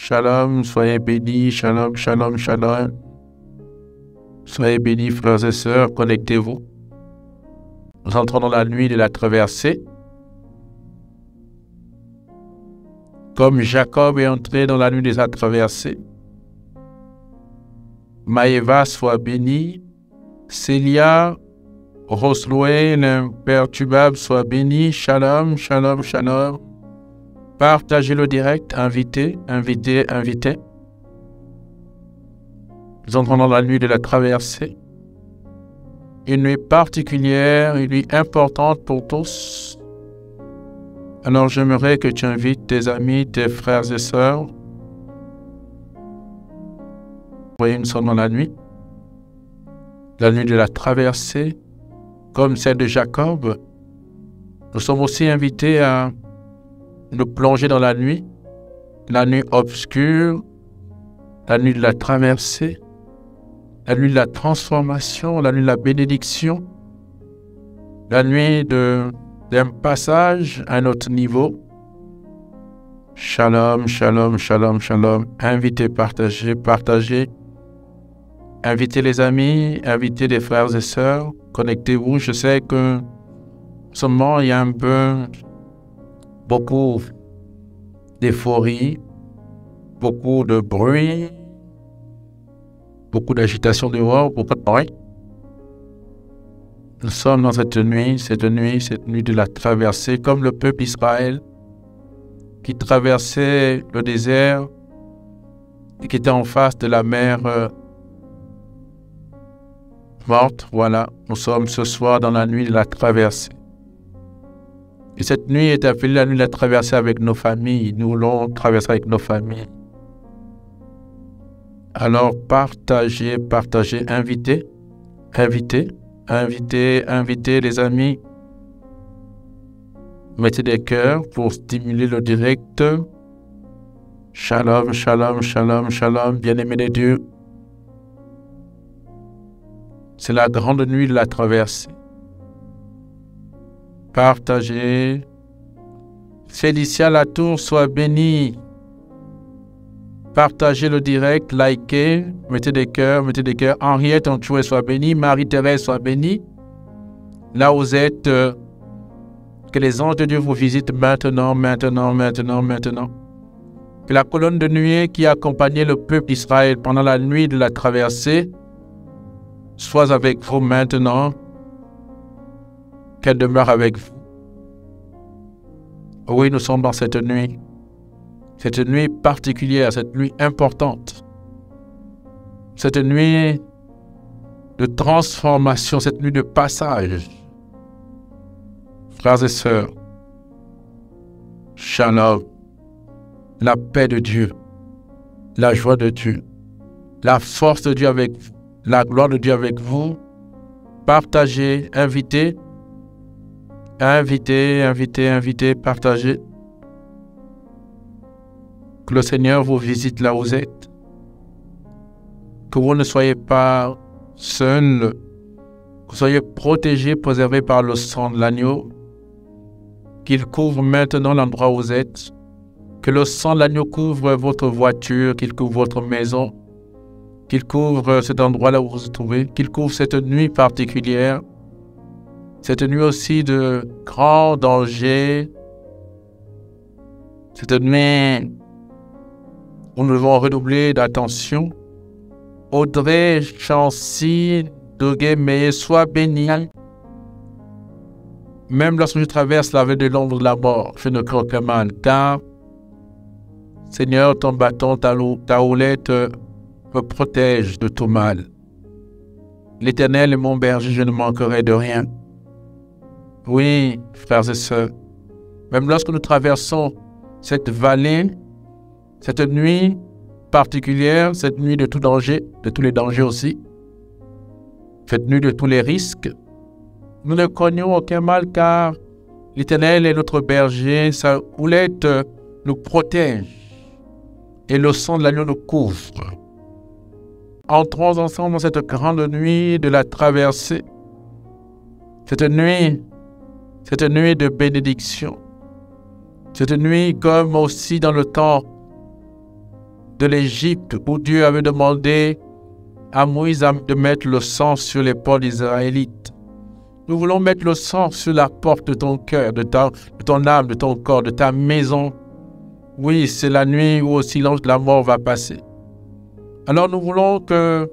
Shalom, soyez bénis, shalom, shalom, shalom. Soyez bénis, frères et sœurs, connectez-vous. Nous entrons dans la nuit de la traversée. Comme Jacob est entré dans la nuit de sa traversée. Maëva soit bénie. Célia, Rosloué, l'imperturbable soit béni. Shalom, shalom, shalom. Partagez le direct, invitez. Nous entrons dans la nuit de la traversée. Une nuit particulière, une nuit importante pour tous. Alors j'aimerais que tu invites tes amis, tes frères et sœurs. Vous voyez, nous sommes dans la nuit de la traversée, comme celle de Jacob. Nous sommes aussi invités à nous plonger dans la nuit obscure, la nuit de la traversée, la nuit de la transformation, la nuit de la bénédiction, la nuit d'un passage à un autre niveau. Shalom, shalom, shalom, shalom. Invitez, partagez. Invitez les amis, invitez les frères et sœurs. Connectez-vous. Je sais que en ce moment, il y a beaucoup d'euphorie, beaucoup de bruit, beaucoup d'agitation dehors, beaucoup de bruit. Nous sommes dans cette nuit de la traversée, comme le peuple d'Israël qui traversait le désert et qui était en face de la mer morte. Voilà, nous sommes ce soir dans la nuit de la traversée. Et cette nuit est appelée la nuit de la traversée avec nos familles. Nous voulons traverser avec nos familles. Alors partagez, invitez les amis. Mettez des cœurs pour stimuler le direct. Shalom, shalom, shalom, shalom, bien-aimés de Dieu. C'est la grande nuit de la traversée. Partagez. Félicia Latour soit bénie. Partagez le direct, likez, mettez des cœurs. Henriette Antoué soit bénie. Marie-Thérèse soit bénie. Là où vous êtes, que les anges de Dieu vous visitent maintenant. Que la colonne de nuée qui accompagnait le peuple d'Israël pendant la nuit de la traversée soit avec vous maintenant. Qu'elle demeure avec vous. Oui, nous sommes dans cette nuit particulière, cette nuit importante, cette nuit de transformation, cette nuit de passage. Frères et sœurs, shalom, la paix de Dieu, la joie de Dieu, la force de Dieu avec vous, la gloire de Dieu avec vous. Partagez, invitez, partagez. Que le Seigneur vous visite là où vous êtes. Que vous ne soyez pas seuls. Que vous soyez protégés, préservés par le sang de l'agneau. Qu'il couvre maintenant l'endroit où vous êtes. Que le sang de l'agneau couvre votre voiture, qu'il couvre votre maison. Qu'il couvre cet endroit là où vous vous trouvez. Qu'il couvre cette nuit particulière. Cette nuit aussi de grand danger. Cette nuit où nous devons redoubler d'attention. Audrey Chancy Dogué, sois bénie. Même lorsque je traverse la vallée de l'ombre de la mort, je ne crains aucun mal, car, Seigneur, ton bâton, ta houlette me protège de tout mal. L'Éternel est mon berger, je ne manquerai de rien. Oui, frères et sœurs, même lorsque nous traversons cette vallée, cette nuit particulière, cette nuit de tout danger, de tous les dangers aussi, cette nuit de tous les risques, nous ne craignons aucun mal car l'Éternel est notre berger, sa houlette nous protège et le sang de l'agneau nous couvre. Entrons ensemble dans cette grande nuit de la traversée, cette nuit de bénédiction, cette nuit comme aussi dans le temps de l'Égypte, où Dieu avait demandé à Moïse de mettre le sang sur les portes des Israélites. Nous voulons mettre le sang sur la porte de ton cœur, de ton âme, de ton corps, de ta maison. Oui, c'est la nuit où au silence de la mort va passer. Alors nous voulons que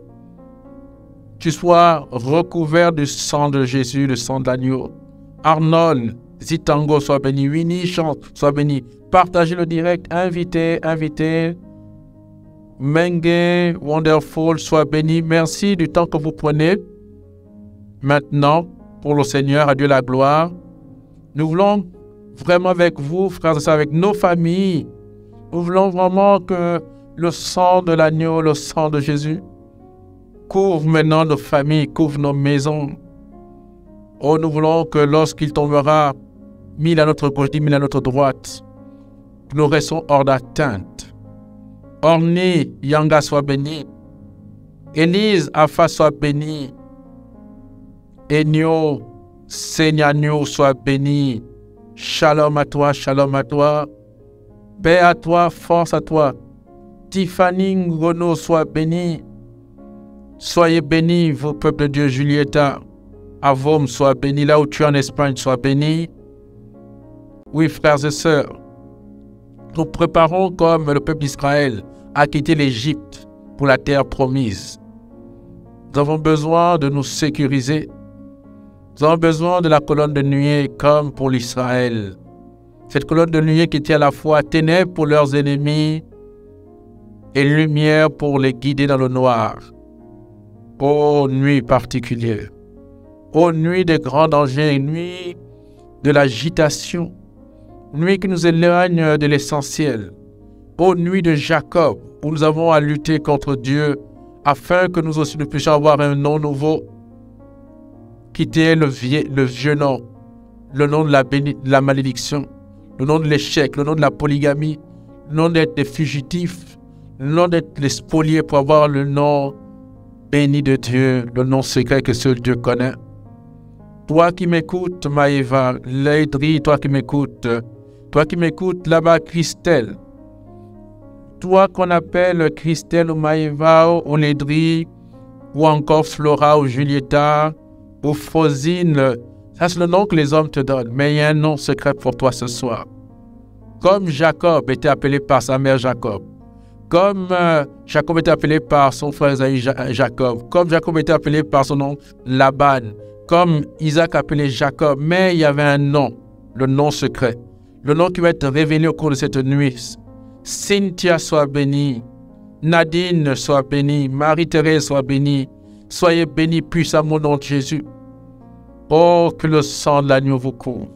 tu sois recouvert du sang de Jésus, le sang de l'agneau. Arnold, Zitango, sois béni. Winnie, chante, sois béni. Partagez le direct, invitez. Mengue, Wonderful, sois béni. Merci du temps que vous prenez. Maintenant, pour le Seigneur, à Dieu la gloire. Nous voulons vraiment avec vous, frères et sœurs, avec nos familles, nous voulons vraiment que le sang de l'agneau, le sang de Jésus, couvre maintenant nos familles, couvre nos maisons. Oh, nous voulons que lorsqu'il tombera, 1000 à notre gauche, 10 000 à notre droite, nous restons hors d'atteinte. Orni, Yanga soit béni. Élise, Afa soit béni. Enyo, Seigneur soit béni. Shalom à toi, paix à toi, force à toi. Tiffany Ngono soit béni. Soyez bénis, vous peuple de Dieu, Julieta. Avom soit béni, là où tu es en Espagne, sois béni. Oui, frères et sœurs, nous préparons comme le peuple d'Israël à quitter l'Égypte pour la terre promise. Nous avons besoin de nous sécuriser. Nous avons besoin de la colonne de nuée comme pour l'Israël. Cette colonne de nuée qui était à la fois ténèbres pour leurs ennemis et lumière pour les guider dans le noir. Ô nuit particulière, ô nuit des grands dangers, nuit de l'agitation, nuit qui nous éloigne de l'essentiel. Ô nuit de Jacob, où nous avons à lutter contre Dieu afin que nous aussi nous puissions avoir un nom nouveau. Quitter le vieux nom, le nom de la malédiction, le nom de l'échec, le nom de la polygamie, le nom d'être des fugitifs, le nom d'être les spoliés pour avoir le nom béni de Dieu, le nom secret que seul Dieu connaît. Toi qui m'écoutes, Maëva, Laidri, toi qui m'écoutes là-bas, Christelle, toi qu'on appelle Christelle ou Maëva ou Laidri, ou encore Flora ou Julieta, ou Fosine, ça c'est le nom que les hommes te donnent, mais il y a un nom secret pour toi ce soir. Comme Jacob était appelé par sa mère Jacob, comme Jacob était appelé par son frère Jacob, comme Jacob était appelé par son nom Laban, comme Isaac appelé Jacob, mais il y avait un nom, le nom secret, le nom qui va être révélé au cours de cette nuit. Cynthia soit bénie, Nadine soit bénie, Marie-Thérèse soit bénie. Soyez bénis puissamment au nom de Jésus. Oh, que le sang de l'agneau vous couvre.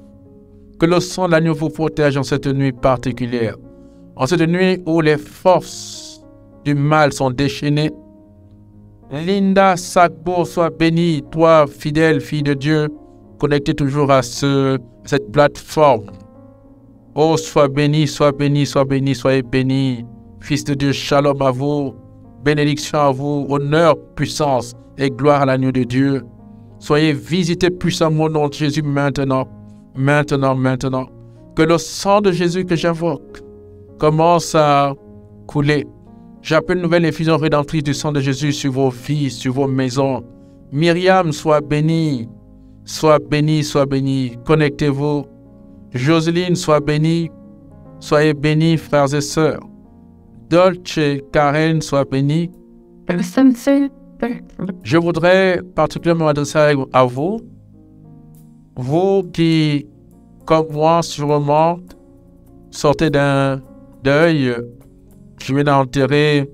Que le sang de l'agneau vous protège en cette nuit particulière. En cette nuit où les forces du mal sont déchaînées. Linda Sagbo, sois bénie, toi, fidèle fille de Dieu, connectée toujours à cette plateforme. Oh, sois béni, soyez bénis. Fils de Dieu, shalom à vous, bénédiction à vous, honneur, puissance et gloire à l'agneau de Dieu. Soyez visités puissamment au nom de Jésus maintenant. Que le sang de Jésus que j'invoque commence à couler. J'appelle une nouvelle effusion rédemptrice du sang de Jésus sur vos vies, sur vos maisons. Myriam, sois bénie. Connectez-vous. Jocelyne, sois bénie. Soyez bénis, frères et sœurs. Dolce, Karen, sois bénie. Je voudrais particulièrement m'adresser à vous. Vous qui, comme moi, sûrement, sortez d'un deuil. Je viens d'enterrer,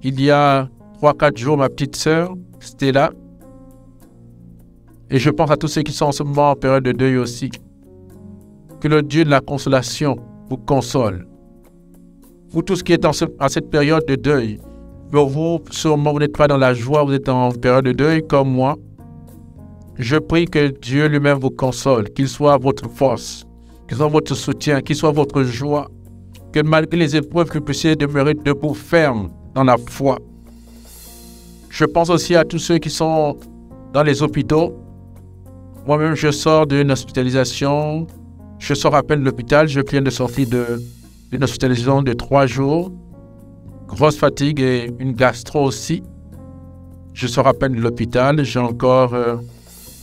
il y a 3-4 jours, ma petite sœur, Stella. Et je pense à tous ceux qui sont en ce moment en période de deuil aussi. Que le Dieu de la consolation vous console. Vous tous qui êtes en cette période de deuil, vous, sûrement, vous n'êtes pas dans la joie, vous êtes en période de deuil comme moi. Je prie que Dieu lui-même vous console, qu'il soit votre force, qu'il soit votre soutien, qu'il soit votre joie, que malgré les épreuves, que vous puissiez demeurer debout, ferme dans la foi. Je pense aussi à tous ceux qui sont dans les hôpitaux. Moi-même, je sors d'une hospitalisation. Je sors à peine de l'hôpital. Je viens de sortir d'une hospitalisation de 3 jours. grosse fatigue et une gastro aussi. Je sors à peine de l'hôpital, j'ai encore,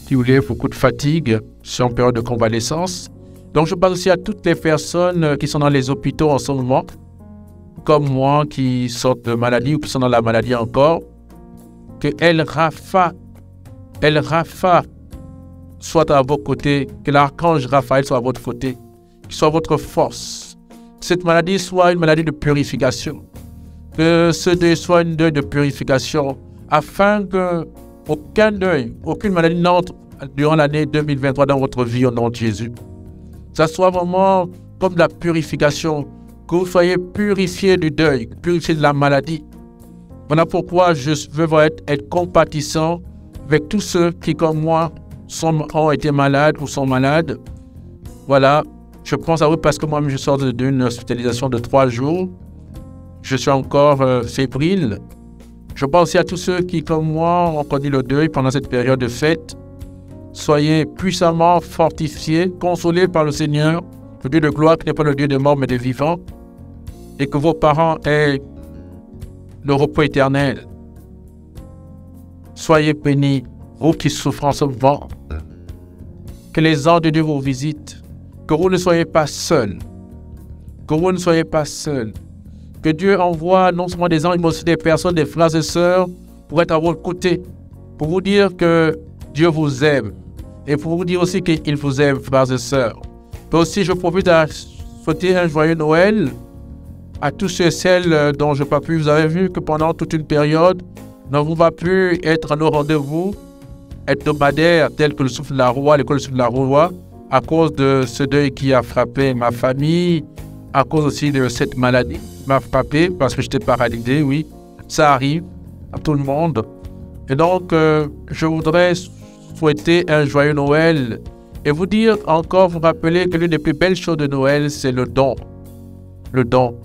si vous voulez, beaucoup de fatigue. Je suis en période de convalescence. Donc je pense aussi à toutes les personnes qui sont dans les hôpitaux en ce moment, comme moi, qui sortent de maladie ou qui sont dans la maladie encore, que El Rapha soit à vos côtés, que l'archange Raphaël soit à votre côté, qu'il soit votre force. Que cette maladie soit une maladie de purification, que ce deuil soit une deuil de purification, afin que aucun deuil, aucune maladie n'entre durant l'année 2023 dans votre vie au nom de Jésus. Que ça soit vraiment comme de la purification, que vous soyez purifiés du deuil, purifiés de la maladie. Voilà pourquoi je veux être compatissant avec tous ceux qui, comme moi, ont été malades ou sont malades. Voilà, je pense à eux parce que moi-même je sors d'une hospitalisation de 3 jours. Je suis encore fébrile. Je pense aussi à tous ceux qui, comme moi, ont connu le deuil pendant cette période de fête. Soyez puissamment fortifiés, consolés par le Seigneur, le Dieu de gloire qui n'est pas le Dieu de mort mais de vivants, et que vos parents aient le repos éternel. Soyez bénis, vous qui souffrez en ce moment. Que les anges de Dieu vous visitent. Que vous ne soyez pas seuls. Que vous ne soyez pas seuls. Que Dieu envoie non seulement des anges, mais aussi des personnes, des frères et sœurs, pour être à votre côté. Pour vous dire que Dieu vous aime. Et pour vous dire aussi qu'il vous aime, frères et sœurs. Mais aussi, je profite à souhaiter un joyeux Noël à tous ceux et celles dont je n'ai pas pu. Vous avez vu que pendant toute une période, nous n'avons pas pu être à nos rendez-vous hebdomadaires tels que le souffle de la roi, l'école du souffle de la roi, à cause de ce deuil qui a frappé ma famille, à cause aussi de cette maladie qui m'a frappé parce que j'étais paralysé, oui. Ça arrive à tout le monde. Et donc, je voudrais souhaiter un joyeux Noël et vous dire encore, vous rappeler que l'une des plus belles choses de Noël, c'est le don. Le don.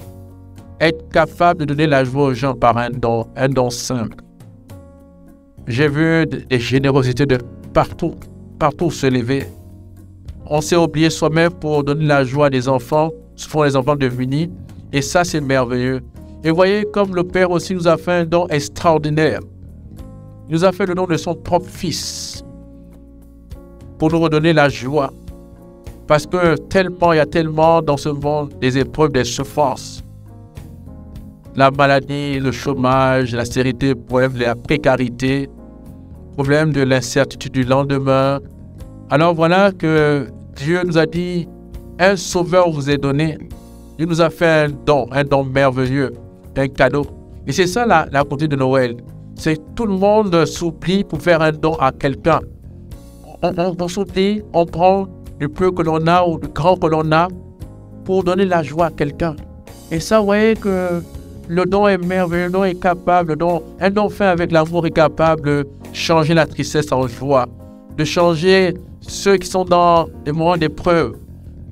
Être capable de donner la joie aux gens par un don simple. J'ai vu des générosités de partout se lever. On s'est oublié soi-même pour donner la joie à des enfants, souvent les enfants démunis, et ça c'est merveilleux. Et voyez comme le Père aussi nous a fait un don extraordinaire. Il nous a fait le don de son propre Fils pour nous redonner la joie. Parce que il y a tellement dans ce monde des épreuves, des souffrances. La maladie, le chômage, la stérilité, le problème de la précarité, le problème de l'incertitude du lendemain. Alors voilà que Dieu nous a dit, un sauveur vous est donné. Il nous a fait un don merveilleux, un cadeau. Et c'est ça la beauté de Noël. C'est que tout le monde s'oublie pour faire un don à quelqu'un. On s'oublie, on prend du peu que l'on a ou du grand que l'on a pour donner la joie à quelqu'un. Et ça, vous voyez que le don est merveilleux, le don est capable, un don fait avec l'amour est capable de changer la tristesse en joie, de changer ceux qui sont dans des moments d'épreuve,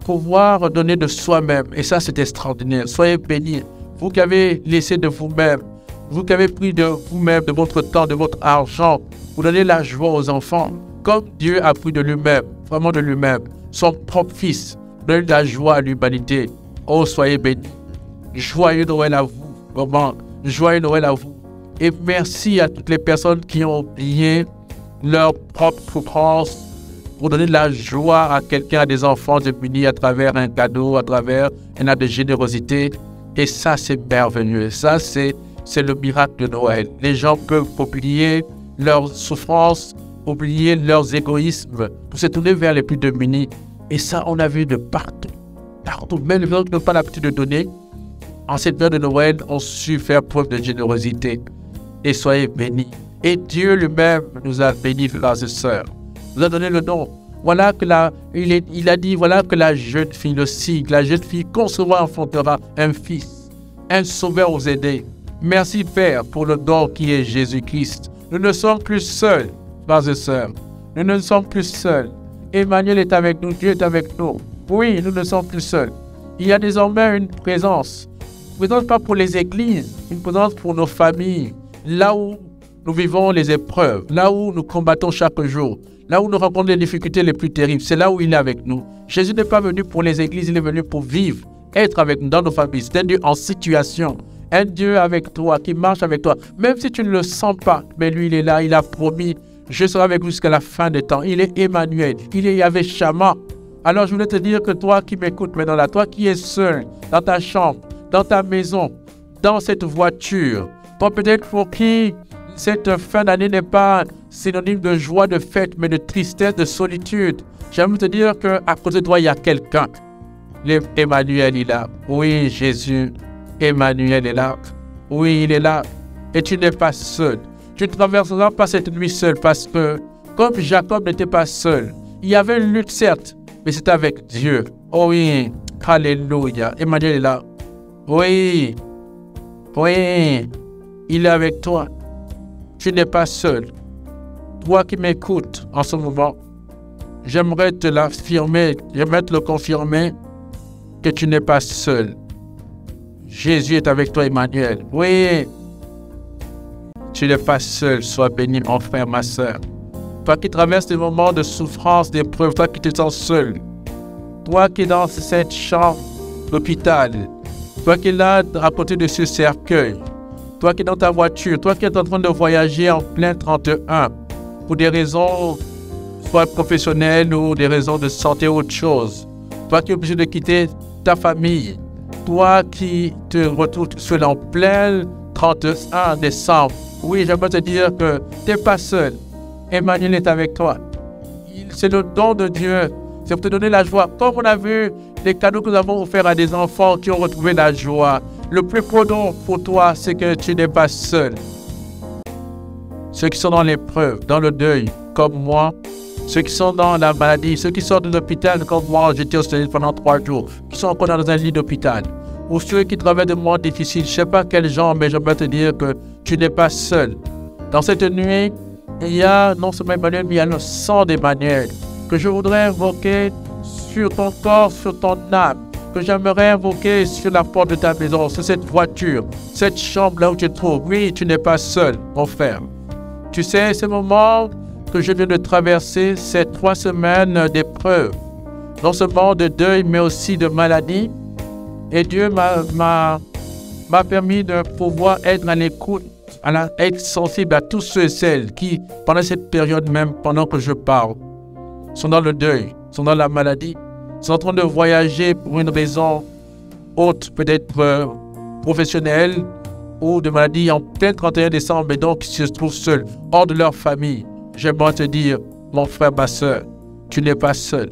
pouvoir donner de soi-même. Et ça, c'est extraordinaire. Soyez bénis. Vous qui avez laissé de vous-même, vous qui avez pris de vous-même, de votre temps, de votre argent, vous donnez la joie aux enfants, comme Dieu a pris de lui-même, vraiment de lui-même, son propre Fils, donner de la joie à l'humanité. Oh, soyez bénis. Joyeux Noël à vous, vraiment. Joyeux Noël à vous. Et merci à toutes les personnes qui ont oublié leur propre souffrance pour donner de la joie à quelqu'un, à des enfants démunis à travers un cadeau, à travers un acte de générosité. Et ça, c'est merveilleux. Ça, c'est le miracle de Noël. Les gens peuvent oublier leurs souffrances, oublier leurs égoïsmes, pour se tourner vers les plus démunis. Et ça, on a vu de partout. Partout. Même les gens qui n'ont pas l'habitude de donner, en cette période de Noël, ont su faire preuve de générosité. Et soyez bénis. Et Dieu lui-même nous a bénis, frères et sœurs. Nous a donné le don. Voilà que il a dit, voilà que la jeune fille, le sigle, la jeune fille concevra, enfantera un fils, un sauveur aux aidés. Merci Père pour le don qui est Jésus-Christ. Nous ne sommes plus seuls, frères et sœurs. Nous ne sommes plus seuls. Emmanuel est avec nous, Dieu est avec nous. Oui, nous ne sommes plus seuls. Il y a désormais une présence. Une présence pas pour les églises, une présence pour nos familles. Là où nous vivons les épreuves, là où nous combattons chaque jour, là où nous rencontrons les difficultés les plus terribles, c'est là où il est avec nous. Jésus n'est pas venu pour les églises, il est venu pour vivre, être avec nous dans nos familles. C'est un Dieu en situation, un Dieu avec toi, qui marche avec toi. Même si tu ne le sens pas, mais lui, il est là, il a promis, je serai avec vous jusqu'à la fin des temps. Il est Emmanuel, il est Yahvé Shammah. Alors je voulais te dire que toi qui m'écoutes maintenant là, toi qui es seul, dans ta chambre, dans ta maison, dans cette voiture, toi peut-être pour qui cette fin d'année n'est pas synonyme de joie, de fête, mais de tristesse, de solitude. J'aimerais te dire qu'à côté de toi, il y a quelqu'un. Emmanuel est là. Oui, Jésus, Emmanuel est là. Oui, il est là. Et tu n'es pas seul. Tu ne traverseras pas cette nuit seul parce que, comme Jacob n'était pas seul, il y avait une lutte certes, mais c'était avec Dieu. Oh oui, alléluia. Emmanuel est là. Oui, oui, il est avec toi. Tu n'es pas seul. Toi qui m'écoutes en ce moment, j'aimerais te l'affirmer, j'aimerais te le confirmer que tu n'es pas seul. Jésus est avec toi, Emmanuel. Oui, tu n'es pas seul. Sois béni, mon frère, ma soeur. Toi qui traverses des moments de souffrance, d'épreuve, toi qui te sens seul. Toi qui es dans cette chambre d'hôpital. Toi qui es là à côté de ce cercueil. Toi qui es dans ta voiture. Toi qui es en train de voyager en plein 31. Pour des raisons soit professionnelles ou des raisons de santé ou autre chose. Toi qui es obligé de quitter ta famille. Toi qui te retrouves seul en plein 31 décembre. Oui, j'aimerais te dire que tu n'es pas seul. Emmanuel est avec toi. C'est le don de Dieu. C'est pour te donner la joie. Comme on a vu les cadeaux que nous avons offerts à des enfants qui ont retrouvé la joie. Le plus beau don pour toi, c'est que tu n'es pas seul. Ceux qui sont dans l'épreuve, dans le deuil, comme moi, ceux qui sont dans la maladie, ceux qui sortent de l'hôpital, comme moi, j'étais hospitalisé pendant 3 jours, qui sont encore dans un lit d'hôpital, ou ceux qui travaillent de moments difficiles, je ne sais pas quel genre, mais je peux te dire que tu n'es pas seul. Dans cette nuit, il y a non seulement Emmanuel, mais il y a le sang d'Emmanuel que je voudrais invoquer sur ton corps, sur ton âme, que j'aimerais invoquer sur la porte de ta maison, sur cette voiture, cette chambre là où tu te trouves. Oui, tu n'es pas seul, mon frère. Tu sais, ce moment que je viens de traverser, ces 3 semaines d'épreuve, non seulement de deuil, mais aussi de maladie. Et Dieu m'a permis de pouvoir être à l'écoute, être sensible à tous ceux et celles qui, pendant cette période même, pendant que je parle, sont dans le deuil, sont dans la maladie, sont en train de voyager pour une raison haute, peut-être professionnelle, ou de maladie en plein 31 décembre, et donc ils se trouvent seuls, hors de leur famille. J'aimerais te dire, mon frère, ma soeur, tu n'es pas seul.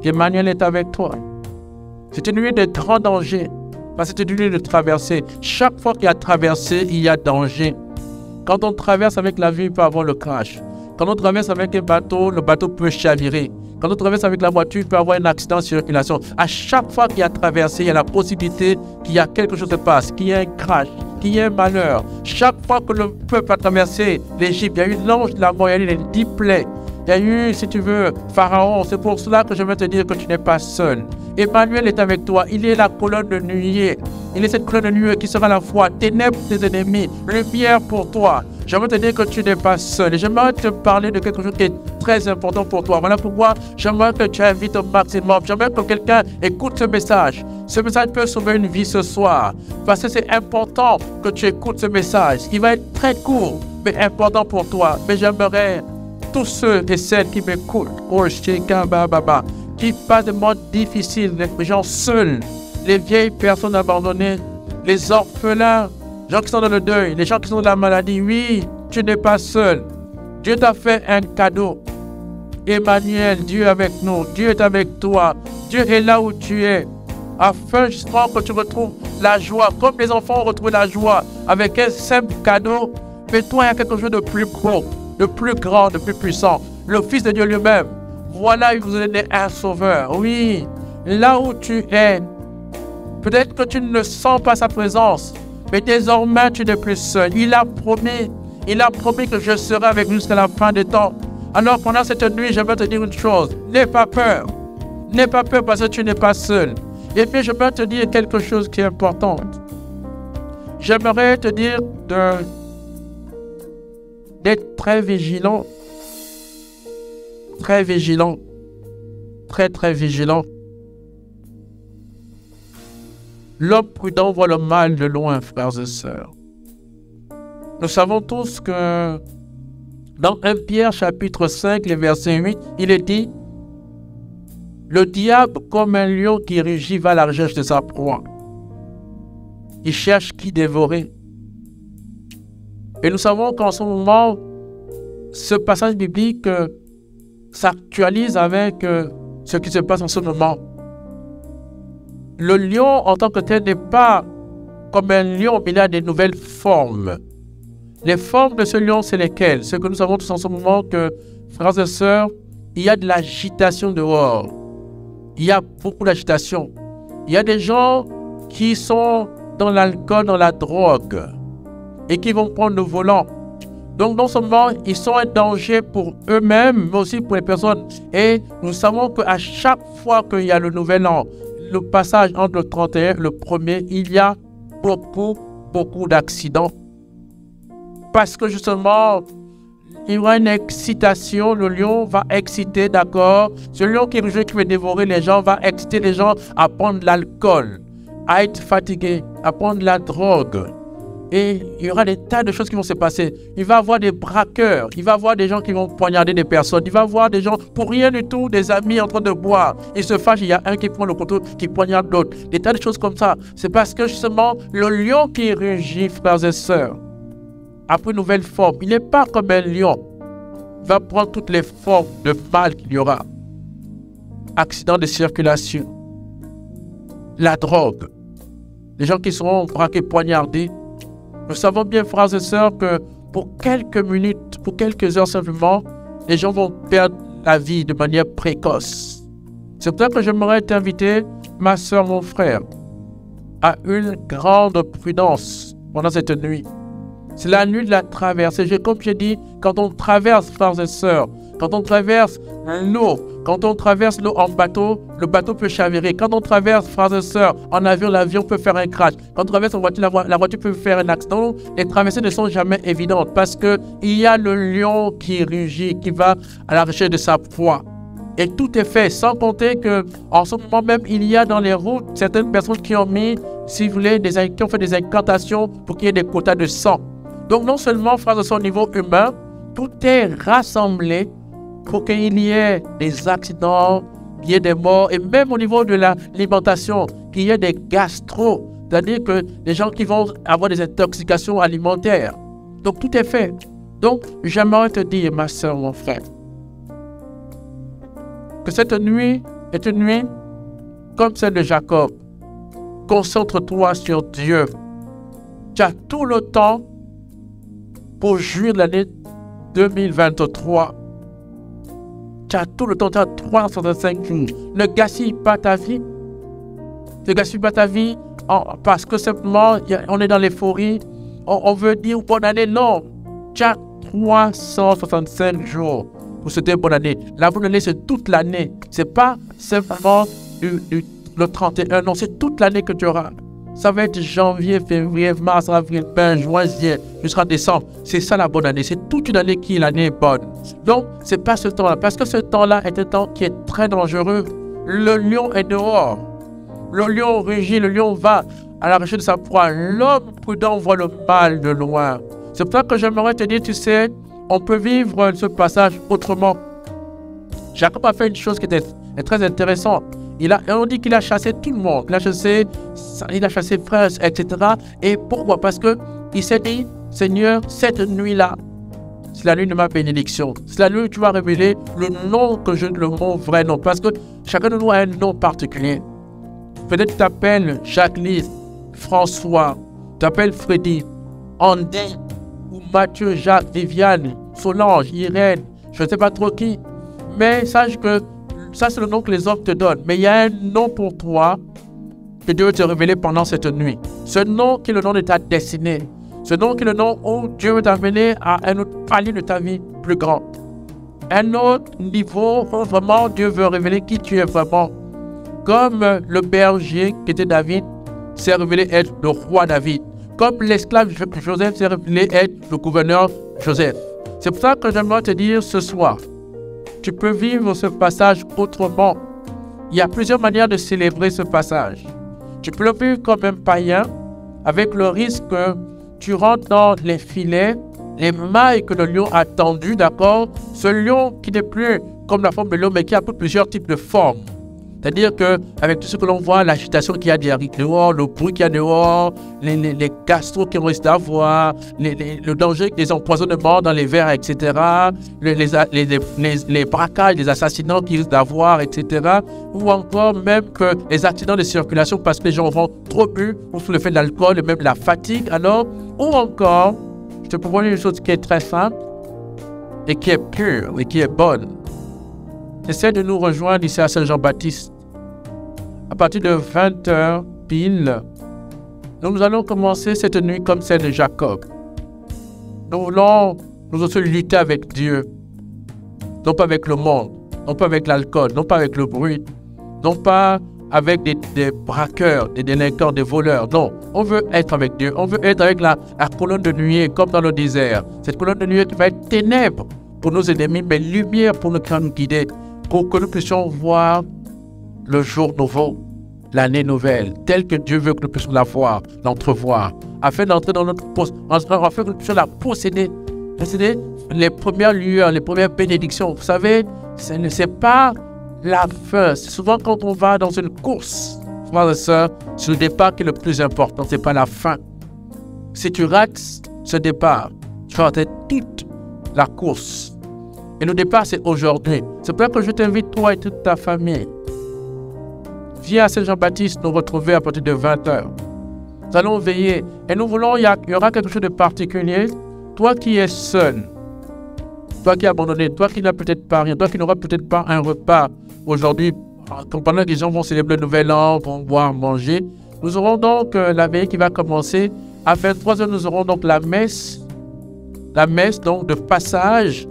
Emmanuel est avec toi. C'est une nuit de grand danger, parce que c'est une nuit de traversée. Chaque fois qu'il y a traversée, il y a danger. Quand on traverse avec la vie, il peut avoir le crash. Quand on traverse avec un bateau, le bateau peut chavirer. Quand on traverse avec la voiture, il peut y avoir un accident de circulation. À chaque fois qu'il y a traversé, il y a la possibilité qu'il y a quelque chose qui se passe, qu'il y ait un crash, qu'il y ait un malheur. Chaque fois que le peuple a traversé l'Égypte, il y a eu l'ange de la mort, il y a eu les 10 plaies. Il y a eu, si tu veux, Pharaon. C'est pour cela que je veux te dire que tu n'es pas seul. Emmanuel est avec toi. Il est la colonne de nuée. Il est cette colonne de nuée qui sera à la fois ténèbres pour tes ennemis, lumière pour toi. J'aimerais te dire que tu n'es pas seul. Et j'aimerais te parler de quelque chose qui est très important pour toi. Voilà pourquoi j'aimerais que tu invites au maximum. J'aimerais que quelqu'un écoute ce message. Ce message peut sauver une vie ce soir. Parce que c'est important que tu écoutes ce message. Il va être très court, mais important pour toi. Mais j'aimerais tous ceux et celles qui m'écoutent, qui passent des moments difficiles, les gens seuls, les vieilles personnes abandonnées, les orphelins, les gens qui sont dans le deuil, les gens qui sont dans la maladie. Oui, tu n'es pas seul. Dieu t'a fait un cadeau. Emmanuel, Dieu est avec nous. Dieu est avec toi. Dieu est là où tu es. Afin justement que tu retrouves la joie. Comme les enfants ont retrouvé la joie avec un simple cadeau, mais toi, il y a quelque chose de plus gros, de plus grand, de plus puissant. Le Fils de Dieu lui-même. Voilà, il vous a donné un sauveur. Oui, là où tu es, peut-être que tu ne sens pas sa présence, mais désormais tu n'es plus seul. Il a promis que je serai avec lui jusqu'à la fin des temps. Alors pendant cette nuit, je vais te dire une chose. N'aie pas peur. N'aie pas peur parce que tu n'es pas seul. Et puis je vais te dire quelque chose qui est important. J'aimerais te dire d'être très vigilant. Très vigilant. Très, très vigilant. L'homme prudent voit le mal de loin, frères et sœurs. Nous savons tous que dans 1 Pierre chapitre 5, le verset 8, il est dit « Le diable, comme un lion qui rugit, va à la recherche de sa proie. Il cherche qui dévorer. » Et nous savons qu'en ce moment, ce passage biblique s'actualise avec ce qui se passe en ce moment. Le lion, en tant que tel, n'est pas comme un lion, mais il a des nouvelles formes. Les formes de ce lion, c'est lesquelles? Ce que nous savons tous en ce moment, que, frères et sœurs, il y a de l'agitation dehors. Il y a beaucoup d'agitation. Il y a des gens qui sont dans l'alcool, dans la drogue, et qui vont prendre le volant. Donc, non seulement ils sont un danger pour eux-mêmes, mais aussi pour les personnes. Et nous savons qu'à chaque fois qu'il y a le nouvel an, le passage entre le 31 et le 1er, il y a beaucoup d'accidents. Parce que justement, il y aura une excitation, le lion va exciter, d'accord? Ce lion qui veut dévorer les gens va exciter les gens à prendre de l'alcool, à être fatigué, à prendre de la drogue. Et il y aura des tas de choses qui vont se passer. Il va y avoir des braqueurs, il va y avoir des gens qui vont poignarder des personnes, il va y avoir des gens, pour rien du tout, des amis en train de boire. Ils se fâchent, il y a un qui prend le couteau, qui poignarde l'autre. Des tas de choses comme ça. C'est parce que justement, le lion qui rugit, frères et sœurs, a pris une nouvelle forme. Il n'est pas comme un lion. Il va prendre toutes les formes de mal qu'il y aura. Accident de circulation, la drogue, les gens qui seront braqués, poignardés. Nous savons bien, frères et sœurs, que pour quelques minutes, pour quelques heures simplement, les gens vont perdre la vie de manière précoce. C'est pour ça que j'aimerais t'inviter, ma sœur, mon frère, à une grande prudence pendant cette nuit. C'est la nuit de la traversée. Comme j'ai dit, quand on traverse, frères et sœurs, quand on traverse l'eau, quand on traverse l'eau en bateau, le bateau peut chavirer. Quand on traverse, frères et sœurs, en avion, l'avion peut faire un crash. Quand on traverse en voiture, la voiture peut faire un accident. Les traversées ne sont jamais évidentes parce qu'il y a le lion qui rugit, qui va à la recherche de sa proie. Et tout est fait, sans compter qu'en ce moment même, il y a dans les routes certaines personnes qui ont mis, si vous voulez, qui ont fait des incantations pour qu'il y ait des quotas de sang. Donc non seulement, frères et sœurs, au niveau humain, tout est rassemblé pour qu'il y ait des accidents, qu'il y ait des morts, et même au niveau de l'alimentation, qu'il y ait des gastro, c'est-à-dire que des gens qui vont avoir des intoxications alimentaires. Donc tout est fait. Donc j'aimerais te dire, ma soeur, mon frère, que cette nuit est une nuit comme celle de Jacob. Concentre-toi sur Dieu. Tu as tout le temps pour jouir de l'année 2023. Tu as tout le temps, tu as 365 jours. Ne gaspille pas ta vie. Ne gaspille pas ta vie parce que simplement, on est dans l'euphorie. On veut dire bonne année. Non. Tu as 365 jours pour souhaiter bonne année. La bonne année, c'est toute l'année. Ce n'est pas simplement le 31. Non, c'est toute l'année que tu auras. Ça va être janvier, février, mars, avril, mai, juin, juillet, jusqu'en décembre. C'est ça la bonne année. C'est toute une année qui l'année est bonne. Donc, ce n'est pas ce temps-là. Parce que ce temps-là est un temps qui est très dangereux. Le lion est dehors. Le lion rugit, le lion va à la recherche de sa proie. L'homme prudent voit le mal de loin. C'est pour ça que j'aimerais te dire, tu sais, on peut vivre ce autrement. Jacob a fait une chose qui était très intéressante. On dit qu'il a chassé tout le monde. Il a chassé frères, etc. Et pourquoi? Parce qu'il s'est dit, Seigneur, cette nuit-là, c'est la nuit de ma bénédiction. C'est la nuit où tu vas révéler le nom mon vrai nom. Parce que chacun de nous a un nom particulier. Peut-être tu t'appelles Jacqueline, François, tu t'appelles Freddy, Andy, ou Mathieu, Jacques, Viviane, Solange, Irène, je ne sais pas trop qui. Mais sache que ça, c'est le nom que les hommes te donnent. Mais il y a un nom pour toi que Dieu veut te révéler pendant cette nuit. Ce nom qui est le nom de ta destinée. Ce nom qui est le nom où Dieu veut t'amener à un autre palier de ta vie plus grand. Un autre niveau où vraiment Dieu veut révéler qui tu es vraiment. Comme le berger qui était David s'est révélé être le roi David. Comme l'esclave Joseph s'est révélé être le gouverneur Joseph. C'est pour ça que j'aimerais te dire ce soir, tu peux vivre ce passage autrement. Il y a plusieurs manières de célébrer ce passage. Tu peux le vivre comme un païen, avec le risque que tu rentres dans les filets, les mailles que le lion a tendues, d'accord? Ce lion qui n'est plus comme la forme de lion, mais qui a plusieurs types de formes. C'est-à-dire qu'avec tout ce que l'on voit, l'agitation qu'il y a dehors, le bruit qu'il y a dehors, les gastro qu'on risque d'avoir, le danger des empoisonnements dans les verres, etc., les braquages, les assassinats qu'ils risquent d'avoir, etc., ou encore même que les accidents de circulation parce que les gens auront trop bu ou sous l'effet de l'alcool et même la fatigue. Alors, ou encore, je te propose une chose qui est très simple et qui est pure et qui est bonne. Essaie de nous rejoindre ici à Saint-Jean-Baptiste. À partir de 20h pile, nous allons commencer cette nuit comme celle de Jacob. Nous voulons nous aussi lutter avec Dieu. Non pas avec le monde, non pas avec l'alcool, non pas avec le bruit, non pas avec des braqueurs, des délinquants, des voleurs. Non, on veut être avec Dieu. On veut être avec la colonne de nuée comme dans le désert. Cette colonne de nuée qui va être ténèbres pour nos ennemis, mais lumière pour nous guider. Pour que nous puissions voir le jour nouveau, l'année nouvelle, telle que Dieu veut que nous puissions la voir, l'entrevoir, afin d'entrer dans notre afin que nous puissions la posséder les premières lueurs, les premières bénédictions. Vous savez, ce n'est pas la fin. C'est souvent quand on va dans une course, frères et sœurs, c'est le départ qui est le plus important, ce n'est pas la fin. Si tu rates ce départ, tu vas rater toute la course. Et le départ, c'est aujourd'hui. C'est pour ça que je t'invite, toi et toute ta famille. Viens à Saint-Jean-Baptiste nous retrouver à partir de 20h. Nous allons veiller. Et nous voulons, il y aura quelque chose de particulier. Toi qui es seul, toi qui es abandonné, toi qui n'as peut-être pas rien, toi qui n'auras peut-être pas un repas aujourd'hui, pendant que les gens vont célébrer le nouvel an, vont boire, manger, nous aurons donc la veillée qui va commencer. À 23h, nous aurons donc la messe donc de passage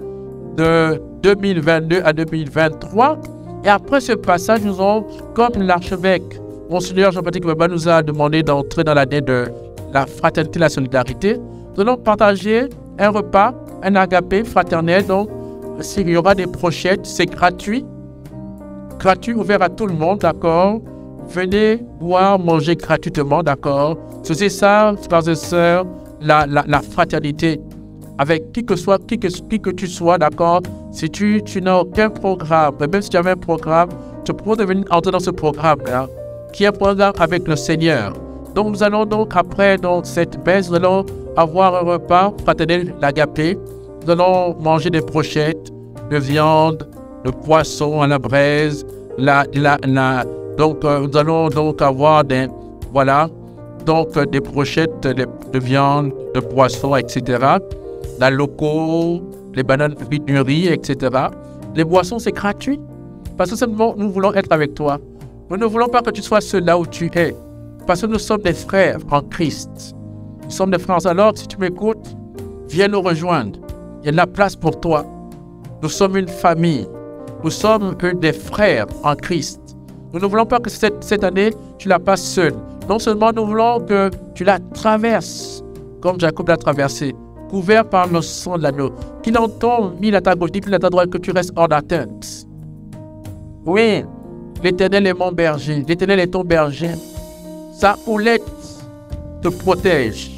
de 2022 à 2023. Et après ce passage, nous aurons, comme l'archevêque, Monseigneur Jean-Baptiste Baba nous a demandé d'entrer dans l'année de la fraternité et la solidarité, nous allons partager un repas, un agapé fraternel. Donc, s'il y aura des brochettes, c'est gratuit, ouvert à tout le monde, d'accord? Venez boire, manger gratuitement, d'accord? C'est ça, frères et sœurs, la fraternité. Avec qui que tu sois, d'accord? Si tu n'as aucun programme, même si tu avais un programme, tu peux venir entrer dans ce programme-là, qui est un programme avec le Seigneur. Donc, nous allons donc, après cette messe, nous allons avoir un repas fraternel, l'agapé. Nous allons manger des brochettes de viande, de poisson à la braise. Donc, nous allons donc avoir des brochettes de viande, de poisson, etc. La loco, les bananes frites mûries, etc. Les boissons, c'est gratuit. Parce que simplement, nous voulons être avec toi. Nous ne voulons pas que tu sois seul là où tu es. Parce que nous sommes des frères en Christ. Nous sommes des frères. Alors, si tu m'écoutes, viens nous rejoindre. Il y a de la place pour toi. Nous sommes une famille. Nous sommes des frères en Christ. Nous ne voulons pas que cette année, tu la passes seule. Non seulement nous voulons que tu la traverses, comme Jacob l'a traversé, couvert par le sang de l'agneau, qu'il en tombe, mille à ta gauche, mille à ta droite, que tu restes hors d'atteinte. Oui, l'Éternel est mon berger, l'Éternel est ton berger. Sa houlette te protège.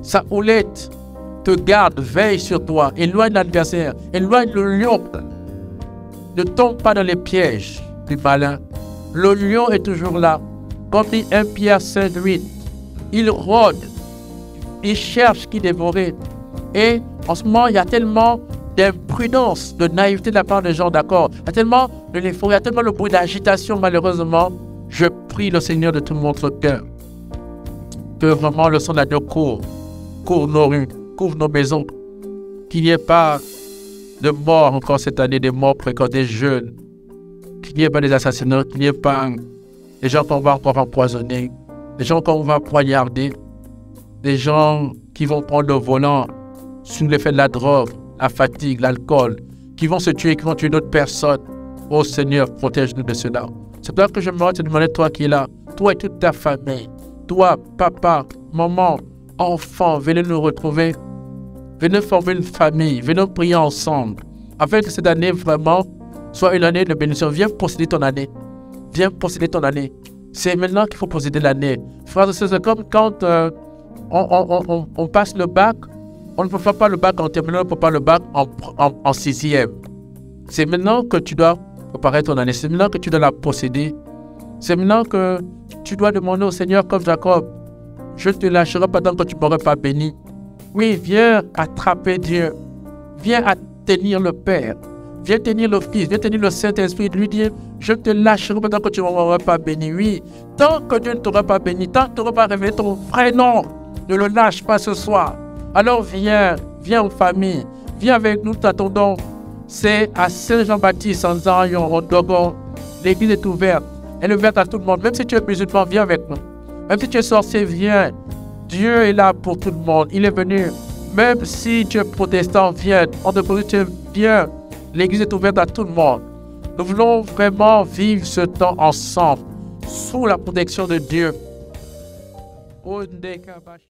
Sa houlette te garde, veille sur toi, éloigne l'adversaire, éloigne le lion. Ne tombe pas dans les pièges du malin. Le lion est toujours là. Comme dit 1 Pierre 5:8, il rôde. Il cherche qui dévorer. Et en ce moment, il y a tellement d'imprudence, de naïveté de la part des gens, d'accord? Il y a tellement de l'effort, il y a tellement de bruit d'agitation, malheureusement. Je prie le Seigneur de tout notre cœur que vraiment le sang d'agneau couvre nos rues, couvre nos maisons. Qu'il n'y ait pas de morts encore cette année, des morts précoces, des jeunes. Qu'il n'y ait pas des assassinats, qu'il n'y ait pas des gens qu'on va encore empoisonner, des gens qu'on va poignarder. Des gens qui vont prendre le volant sous l'effet de la drogue, la fatigue, l'alcool, qui vont se tuer, qui vont tuer d'autres personnes. Oh Seigneur, protège-nous de cela. C'est pour ça que je me te demander, toi qui es là, toi et toute ta famille, toi, papa, maman, enfant, venez nous retrouver. Venez former une famille, venez prier ensemble, afin que cette année vraiment soit une année de bénédiction. Viens posséder ton année. Viens posséder ton année. C'est maintenant qu'il faut posséder l'année. Frères et sœurs, c'est comme quand on passe le bac, on ne peut pas le bac en terminale, on ne peut pas le bac en sixième. C'est maintenant que tu dois préparer ton année. C'est maintenant que tu dois la posséder. C'est maintenant que tu dois demander au Seigneur comme Jacob. Je ne te lâcherai pas tant que tu ne m'aurais pas béni. Oui, viens attraper Dieu. Viens tenir le Père. Viens tenir le Fils. Viens tenir le Saint-Esprit. Lui dire, je ne te lâcherai pas tant que tu ne m'aurais pas béni. Oui, tant que Dieu ne t'aura pas béni, tant que tu n'auras pas révélé ton vrai nom, ne le lâche pas ce soir. Alors viens en famille. Viens avec nous, t'attendons. C'est à Saint-Jean-Baptiste, en Zarion, au Dogon. L'église est ouverte. Elle est ouverte à tout le monde. Même si tu es musulman, viens avec nous. Même si tu es sorcier, viens. Dieu est là pour tout le monde. Il est venu. Même si tu es protestant, viens. En de tu viens. L'église est ouverte à tout le monde. Nous voulons vraiment vivre ce temps ensemble, sous la protection de Dieu.